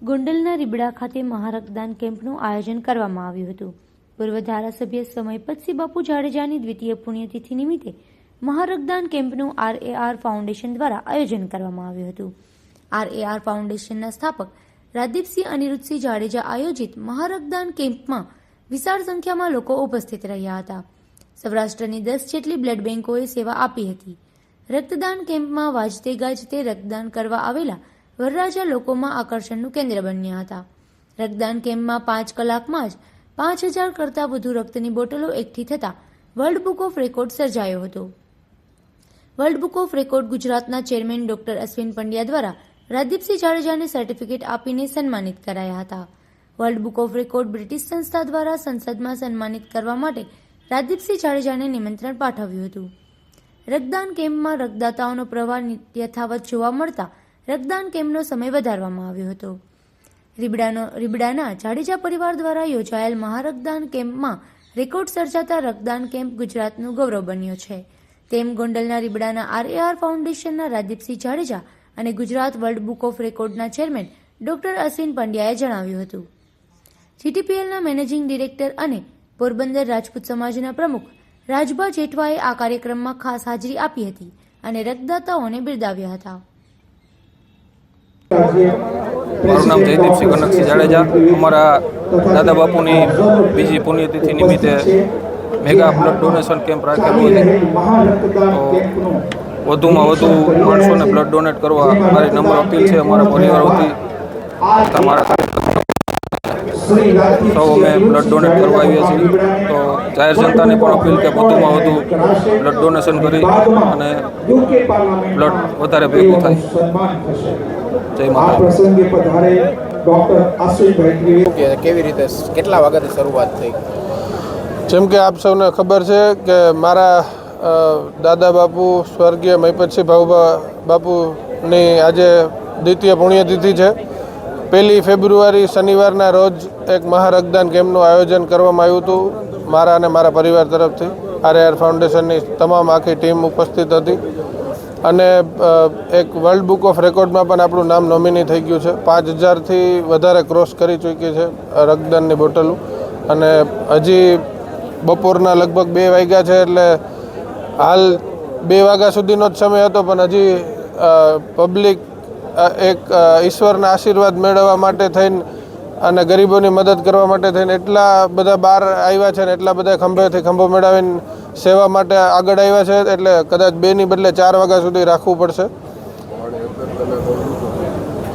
ગોંડલના રીબડા ખાતે મહારક્તદાન કેમ્પનું આયોજન કરવામાં આવ્યું હતું। પૂર્વ ધારાસભ્ય સમયપતસિંહ બાપુ જાડેજાની દ્વિતીય પુણ્યતિથિ નિમિત્તે મહારક્તદાન કેમ્પનું RAR ફાઉન્ડેશન દ્વારા આયોજન કરવામાં આવ્યું હતું। RAR ફાઉન્ડેશનના સ્થાપક રાજદીપસિંહ અનિરુદ્ધસિંહ જાડેજા આયોજિત મહારક્તદાન કેમ્પમાં વિશાળ સંખ્યામાં લોકો ઉપસ્થિત રહ્યા હતા। સૌરાષ્ટ્રની 10 જેટલી બ્લડ બેંકોએ સેવા આપી હતી। રક્તદાન કેમ્પમાં વાજતે ગાજતે રક્તદાન કરવા આવેલા વરરાજા લોકોમાં આકર્ષણનું કેન્દ્ર બન્યા હતા। રક્તદાન કેમ્પમાં 5 કલાકમાં જ 5000 કરતાં વધુ રક્તની બોટલો એકઠી થતા વર્લ્ડ બુક ઓફ રેકોર્ડ સર્જાયો હતો। વર્લ્ડ બુક ઓફ રેકોર્ડ ગુજરાતના ચેરમેન ડોક્ટર અશ્વિન પંડ્યા દ્વારા રાજદીપસિંહ જાડેજાને સર્ટિફિકેટ આપીને સન્માનિત કરાયા હતા। World book of record British સંસ્થા દ્વારા સંસદમાં સન્માનિત કરવા માટે રાજદીપસિંહ જાડેજાને નિમંત્રણ પાઠવ્યું હતું। રક્તદાન કેમ્પમાં રક્તદાતાઓનો પ્રવાહ યથાવત જોવા મળતા રક્તદાન કેમ્પનો સમય વધારવામાં આવ્યો હતો। રીબડાના જાડેજા પરિવાર દ્વારા યોજાયેલ મહારક્તદાન કેમ્પમાં રેકોર્ડ સર્જાતા રક્તદાન કેમ્પ ગુજરાતનું ગૌરવ બન્યો છે, તેમ ગોંડલના રીબડાના RAR ફાઉન્ડેશનના રાજદીપસિંહ જાડેજા અને ગુજરાત વર્લ્ડ બુક ઓફ રેકોર્ડના ચેરમેન ડોક્ટર અશ્વિન પંડ્યાએ જણાવ્યું હતું। GTPLના મેનેજિંગ ડિરેક્ટર અને પોરબંદર રાજપૂત સમાજના પ્રમુખ રાજભા જેઠવાએ આ કાર્યક્રમમાં ખાસ હાજરી આપી હતી અને રક્તદાતાઓને બિરદાવ્યા હતા। મારું નામ જયદીપસિંહ કનકસિંહ જાડેજા। અમારા દાદા બાપુની બીજી પુણ્યતિથિ નિમિત્તે મેગા બ્લડ ડોનેશન કેમ્પ રાખેલું હતું, તો વધુમાં વધુ માણસોને બ્લડ ડોનેટ કરવા મારી નમ્ર અપીલ છે। અમારા પરિવાર વતી તમારા સૌ અમે બ્લડ ડોનેટ કરવા આવીએ છીએ, તો જાહેર જનતાને પણ અપીલ કે વધુમાં વધુ બ્લડ ડોનેશન કરી અને બ્લડ વધારે ભેગું થાય। જય માતા। કેવી રીતે કેટલા વાગ્યાથી શરૂઆત થઈ? જેમ કે આપ સૌને ખબર છે કે મારા દાદા બાપુ સ્વર્ગીય મહિપતસિંહ ભાઉભા બાપુની આજે દ્વિતીય પુણ્યતિથિ છે। 1 ફેબ્રુઆરી શનિવારના રોજ એક મહારક્તદાન કેમ્પનું આયોજન કરવામાં આવ્યું હતું મારા અને મારા પરિવાર તરફથી। RAR ફાઉન્ડેશનની તમામ આખી ટીમ ઉપસ્થિત હતી અને એક વર્લ્ડ બુક ઓફ રેકોર્ડમાં પણ આપણું નામ નોમિની થઈ ગયું છે। 5000થી વધારે ક્રોસ કરી ચૂકી છે રક્તદાનની બોટલો, અને હજી બપોરના લગભગ 2 વાગ્યા છે, એટલે હાલ 2 વાગ્યા સુધીનો જ સમય હતો, પણ હજી પબ્લિક એક ઈશ્વરના આશીર્વાદ મેળવવા માટે થઈને અને ગરીબોની મદદ કરવા માટે થઈને એટલા બધા બહાર આવ્યા છે ને એટલા બધા ખંભેથી ખંભો મેળવીને સેવા માટે આગળ આવ્યા છે, એટલે કદાચ 2ની બદલે 4 વાગ્યા સુધી રાખવું પડશે।